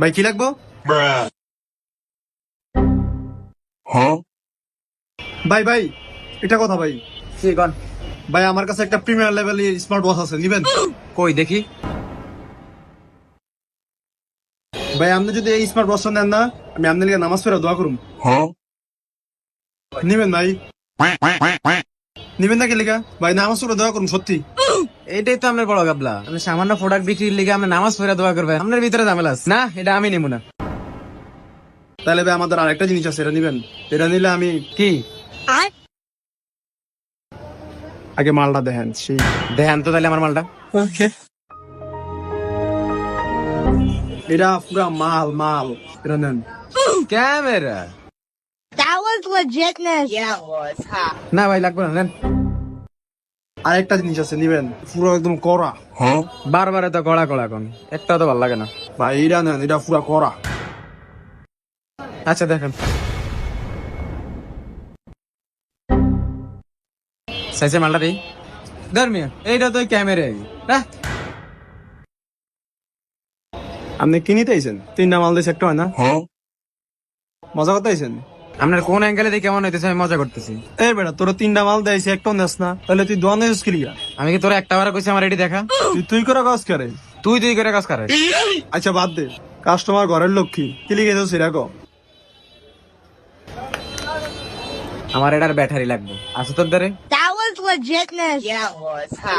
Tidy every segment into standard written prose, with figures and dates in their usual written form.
ভাই কি লাগবো? ভাই ভাই এটা কথা ভাই। কি কন? ভাই আমার কাছে একটা প্রিমিয়ার লেভেলের স্মার্ট ওয়াচ আছে, নিবেন? কই দেখি। ভাই আপনি যদি এই স্মার্ট ওয়াচটা নেন না, আমি আপনার লিগে নামাজ পড়ে দোয়া করুম। নিবেন ভাই? নিবেন নাকি লিগা? ভাই নামাজ পড়ে দোয়া করুম সত্যি। এটাই তো আপনার বড় গাবলা। আপনি সামান্য প্রোডাক্ট বিক্রির লিগে আপনি নামাজ পড়ে দোয়া করবেন, আপনার ভিতরে ঝামেলা আছে। না, এটা আমি নেব না। তাহলে ভাই আমাদের আরেকটা জিনিস আছে, এটা নিবেন? এটা নিলে আমি কি আগে মালটা দেখেন সেই। দেখেন তো তাহলে আমার মালটা। এটা পুরা মাল মাল, এটা নেন। Camera That was legitness. Yeah, it was. Ha. না ভাই, লাগবে না, নেন। আরেকটা জিনিস আছে, নিবেন? পুরো একদম কড়া। বারবার তো কড়া কড়া কোন একটা তো ভালো লাগে না। ভাই এটা নেন, এটা পুরা কড়া। আচ্ছা দেখেন, সাইজে মালটা দিই। ধর্মিয়া এইটা তো ক্যামেরাই না। আপনি কি নিতে আইছেন? তিনটা মাল দিয়েছে, একটা হয় না? মজা করতে আইছেন? আপনার কোন অ্যাঙ্গেলে দিয়ে কেমন হইতেছে আমি মজা করতেছি। এই বেটা তোর তিনটা মাল দিয়েছে, একটা নেস না, তাহলে তুই দোয়া নেস কি লিগা? আমি কি তোর একটা বার কইছি আমার এটি দেখা? তুই করে কাজ করে। তুই করে কাজ করে। আচ্ছা বাদ দে, কাস্টমার ঘরের লক্ষ্মী, কি লিখে সেটা কো। আমার এটার ব্যাটারি লাগবে, আছে তোর দ্বারে? That was legitness. Yeah, it was. Ha.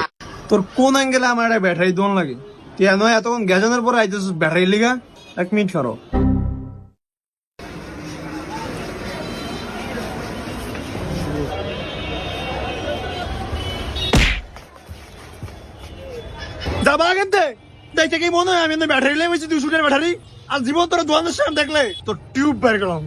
তোর কোন অ্যাঙ্গেলে আমার একটা ব্যাটারি দোন লাগে? তুই এত এতক্ষণ গ্যাজনের পরে আইতেছিস ব্যাটারি লিগা? 1 মিনিট করো। যাবা কিন্তু দেখে কি মনে হয় আমি ব্যাটারি লেগেছি 200 টাকার ব্যাটারি? আর জীবন তোর দোকানের সামনে দেখলে তোর টিউব বের গেলাম।